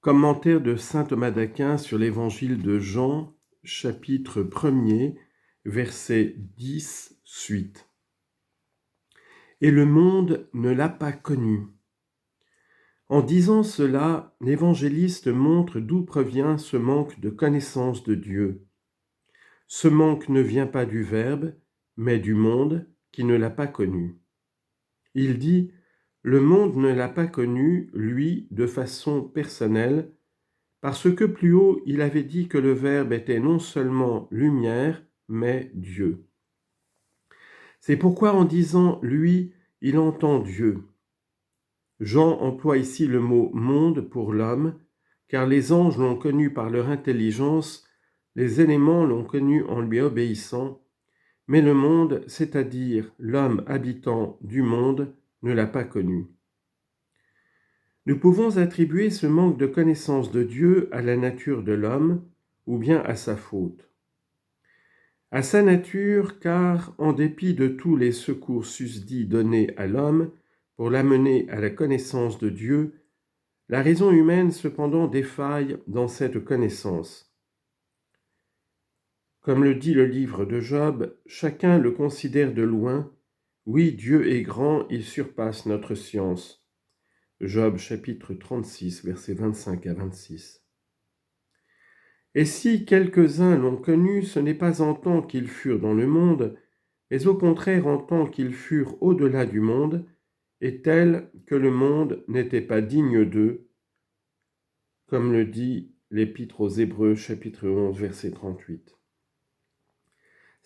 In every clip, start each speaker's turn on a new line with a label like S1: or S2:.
S1: Commentaire de saint Thomas d'Aquin sur l'évangile de Jean, chapitre 1er, verset 10, suite. Et le monde ne l'a pas connu. En disant cela, l'évangéliste montre d'où provient ce manque de connaissance de Dieu. Ce manque ne vient pas du Verbe, mais du monde qui ne l'a pas connu. Il dit « Le monde ne l'a pas connu, lui, de façon personnelle, parce que plus haut, il avait dit que le Verbe était non seulement lumière, mais Dieu. C'est pourquoi en disant « lui », il entend Dieu. Jean emploie ici le mot « monde » pour l'homme, car les anges l'ont connu par leur intelligence, les éléments l'ont connu en lui obéissant, mais le monde, c'est-à-dire l'homme habitant du monde, ne l'a pas connu. Nous pouvons attribuer ce manque de connaissance de Dieu à la nature de l'homme ou bien à sa faute. À sa nature, car en dépit de tous les secours susdits donnés à l'homme pour l'amener à la connaissance de Dieu, la raison humaine cependant défaille dans cette connaissance. Comme le dit le livre de Job, chacun le considère de loin. Oui, Dieu est grand, il surpasse notre science. Job chapitre 36, versets 25 à 26. Et si quelques-uns l'ont connu, ce n'est pas en tant qu'ils furent dans le monde, mais au contraire en tant qu'ils furent au-delà du monde, et tels que le monde n'était pas digne d'eux, comme le dit l'Épître aux Hébreux chapitre 11, verset 38.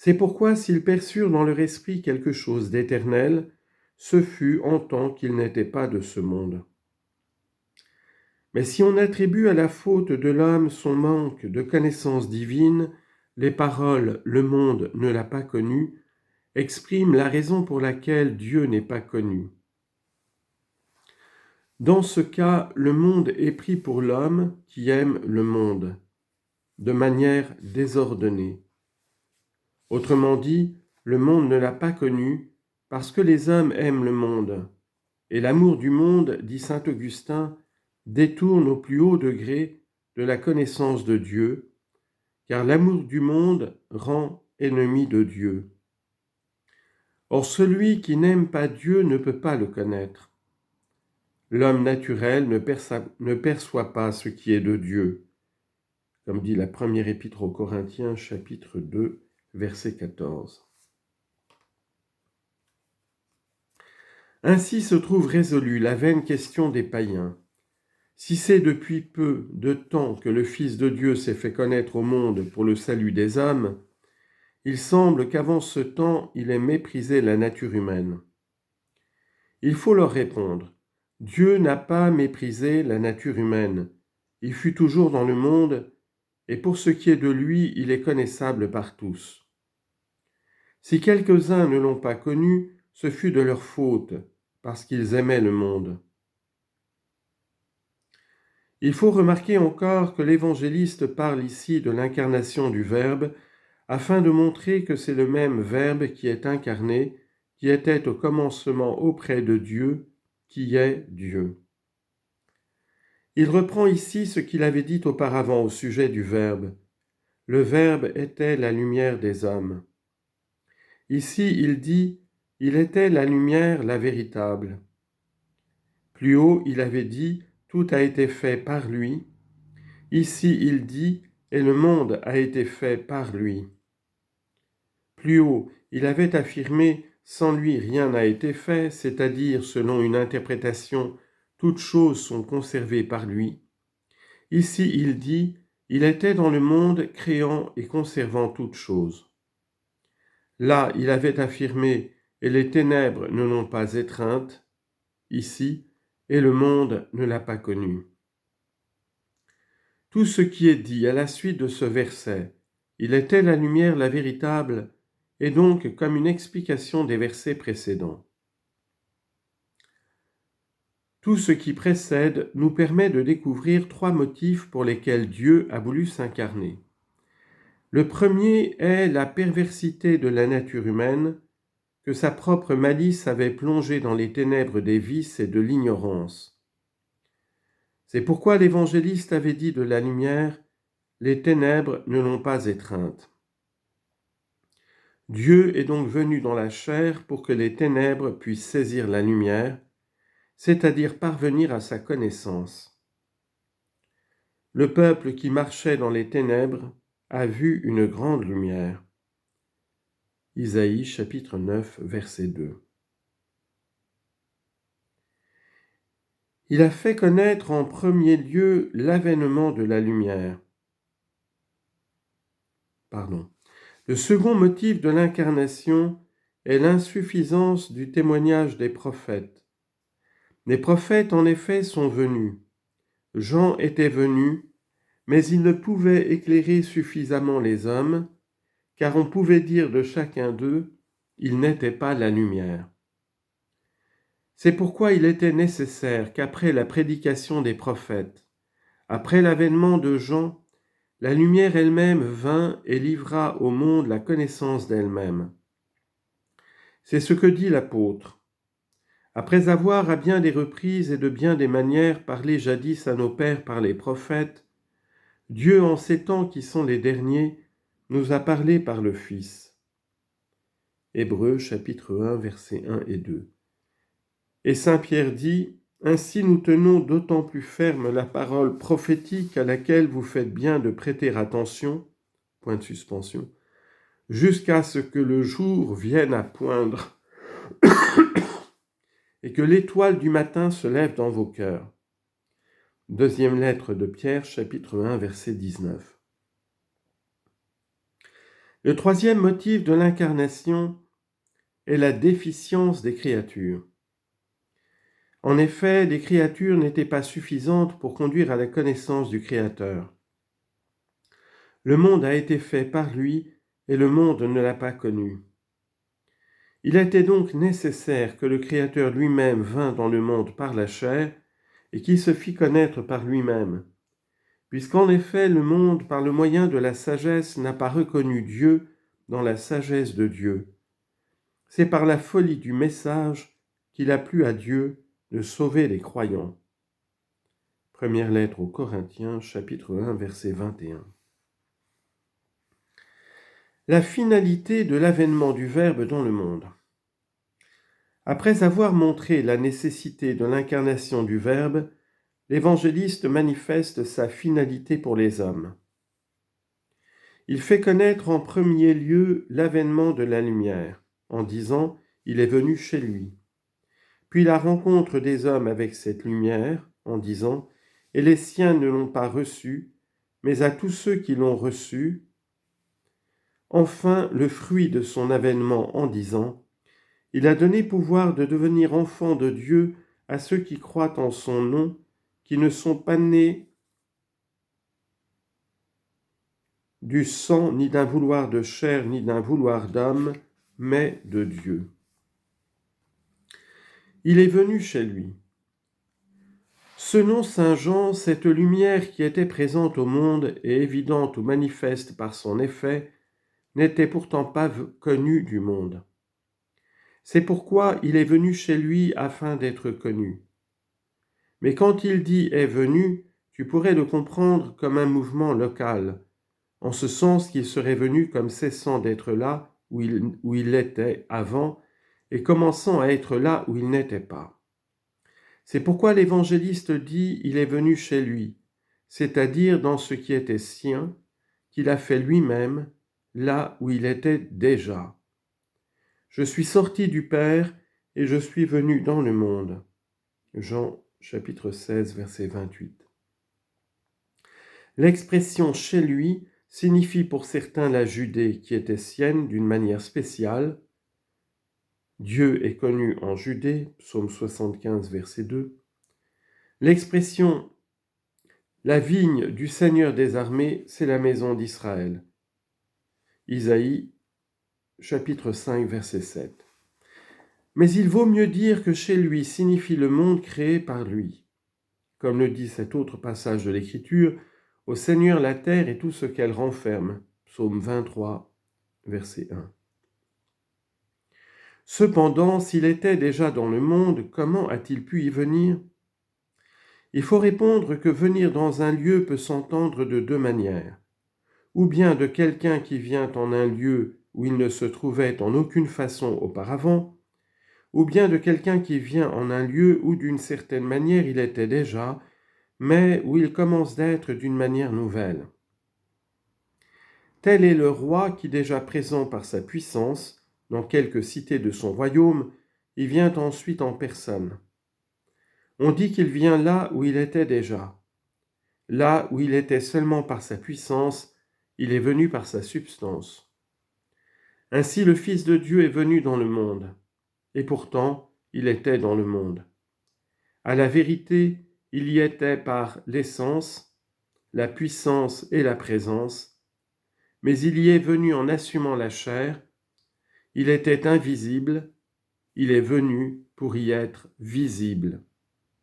S1: C'est pourquoi s'ils perçurent dans leur esprit quelque chose d'éternel, ce fut en tant qu'ils n'étaient pas de ce monde. Mais si on attribue à la faute de l'homme son manque de connaissance divine, les paroles « le monde ne l'a pas connu » expriment la raison pour laquelle Dieu n'est pas connu. Dans ce cas, le monde est pris pour l'homme qui aime le monde, de manière désordonnée. Autrement dit, le monde ne l'a pas connu parce que les hommes aiment le monde. Et l'amour du monde, dit saint Augustin, détourne au plus haut degré de la connaissance de Dieu, car l'amour du monde rend ennemi de Dieu. Or celui qui n'aime pas Dieu ne peut pas le connaître. L'homme naturel ne perçoit pas ce qui est de Dieu, comme dit la première épître aux Corinthiens, chapitre 2, verset 14. Ainsi se trouve résolue la vaine question des païens. Si c'est depuis peu de temps que le Fils de Dieu s'est fait connaître au monde pour le salut des hommes, il semble qu'avant ce temps, il ait méprisé la nature humaine. Il faut leur répondre, Dieu n'a pas méprisé la nature humaine, il fut toujours dans le monde, et pour ce qui est de lui, il est connaissable par tous. Si quelques-uns ne l'ont pas connu, ce fut de leur faute, parce qu'ils aimaient le monde. Il faut remarquer encore que l'évangéliste parle ici de l'incarnation du Verbe, afin de montrer que c'est le même Verbe qui est incarné, qui était au commencement auprès de Dieu, qui est Dieu. Il reprend ici ce qu'il avait dit auparavant au sujet du Verbe. Le Verbe était la lumière des hommes. Ici, il dit « Il était la lumière, la véritable ». Plus haut, il avait dit « Tout a été fait par lui ». Ici, il dit « Et le monde a été fait par lui ». Plus haut, il avait affirmé « Sans lui, rien n'a été fait », c'est-à-dire, selon une interprétation, toutes choses sont conservées par lui. Ici, il dit « Il était dans le monde, créant et conservant toutes choses ». Là, il avait affirmé « Et les ténèbres ne l'ont pas étreinte ». Ici, « Et le monde ne l'a pas connu ». Tout ce qui est dit à la suite de ce verset, « Il était la lumière, la véritable », est donc comme une explication des versets précédents. Tout ce qui précède nous permet de découvrir trois motifs pour lesquels Dieu a voulu s'incarner. Le premier est la perversité de la nature humaine, que sa propre malice avait plongée dans les ténèbres des vices et de l'ignorance. C'est pourquoi l'évangéliste avait dit de la lumière, « Les ténèbres ne l'ont pas étreinte ». Dieu est donc venu dans la chair pour que les ténèbres puissent saisir la lumière, c'est-à-dire parvenir à sa connaissance. Le peuple qui marchait dans les ténèbres a vu une grande lumière. Isaïe chapitre 9, verset 2. Il a fait connaître en premier lieu l'avènement de la lumière. Le second motif de l'incarnation est l'insuffisance du témoignage des prophètes. Les prophètes, en effet, sont venus. Jean était venu, mais il ne pouvait éclairer suffisamment les hommes, car on pouvait dire de chacun d'eux, il n'était pas la lumière. C'est pourquoi il était nécessaire qu'après la prédication des prophètes, après l'avènement de Jean, la lumière elle-même vint et livra au monde la connaissance d'elle-même. C'est ce que dit l'apôtre. Après avoir à bien des reprises et de bien des manières parlé jadis à nos pères par les prophètes, Dieu, en ces temps qui sont les derniers, nous a parlé par le Fils. Hébreux chapitre 1, versets 1 et 2. Et saint Pierre dit, « Ainsi nous tenons d'autant plus ferme la parole prophétique à laquelle vous faites bien de prêter attention, point de suspension, jusqu'à ce que le jour vienne à poindre et que l'étoile du matin se lève dans vos cœurs. » Deuxième lettre de Pierre, chapitre 1, verset 19. Le troisième motif de l'incarnation est la déficience des créatures. En effet, les créatures n'étaient pas suffisantes pour conduire à la connaissance du Créateur. Le monde a été fait par lui et le monde ne l'a pas connu. Il était donc nécessaire que le Créateur lui-même vînt dans le monde par la chair et qu'il se fît connaître par lui-même, puisqu'en effet le monde, par le moyen de la sagesse, n'a pas reconnu Dieu dans la sagesse de Dieu. C'est par la folie du message qu'il a plu à Dieu de sauver les croyants. Première lettre aux Corinthiens, chapitre 1, verset 21. La finalité de l'avènement du Verbe dans le monde. Après avoir montré la nécessité de l'incarnation du Verbe, l'évangéliste manifeste sa finalité pour les hommes. Il fait connaître en premier lieu l'avènement de la lumière, en disant « Il est venu chez lui ». Puis la rencontre des hommes avec cette lumière, en disant « Et les siens ne l'ont pas reçu, mais à tous ceux qui l'ont reçu ». Enfin, le fruit de son avènement, en disant « Il a donné pouvoir de devenir enfants de Dieu à ceux qui croient en son nom, qui ne sont pas nés du sang, ni d'un vouloir de chair, ni d'un vouloir d'homme, mais de Dieu. » Il est venu chez lui. Selon saint Jean, cette lumière qui était présente au monde et évidente ou manifeste par son effet, n'était pourtant pas connue du monde. C'est pourquoi il est venu chez lui afin d'être connu. Mais quand il dit « est venu », tu pourrais le comprendre comme un mouvement local, en ce sens qu'il serait venu comme cessant d'être là où il était avant et commençant à être là où il n'était pas. C'est pourquoi l'évangéliste dit « il est venu chez lui », c'est-à-dire dans ce qui était sien, qu'il a fait lui-même, là où il était déjà. Je suis sorti du Père et je suis venu dans le monde. Jean chapitre 16, verset 28. L'expression « chez lui » signifie pour certains la Judée qui était sienne d'une manière spéciale. Dieu est connu en Judée, psaume 75, verset 2. L'expression « la vigne du Seigneur des armées », c'est la maison d'Israël. Isaïe, chapitre 5, verset 7. Mais il vaut mieux dire que chez lui signifie le monde créé par lui. Comme le dit cet autre passage de l'Écriture, « Au Seigneur la terre et tout ce qu'elle renferme » psaume 23, verset 1. Cependant, s'il était déjà dans le monde, comment a-t-il pu y venir ? Il faut répondre que venir dans un lieu peut s'entendre de deux manières. Ou bien de quelqu'un qui vient en un lieu où il ne se trouvait en aucune façon auparavant, ou bien de quelqu'un qui vient en un lieu où d'une certaine manière il était déjà, mais où il commence d'être d'une manière nouvelle. Tel est le roi qui, déjà présent par sa puissance, dans quelque cité de son royaume, y vient ensuite en personne. On dit qu'il vient là où il était déjà. Là où il était seulement par sa puissance, il est venu par sa substance. Ainsi le Fils de Dieu est venu dans le monde, et pourtant il était dans le monde. À la vérité, il y était par l'essence, la puissance et la présence, mais il y est venu en assumant la chair, il était invisible, il est venu pour y être visible.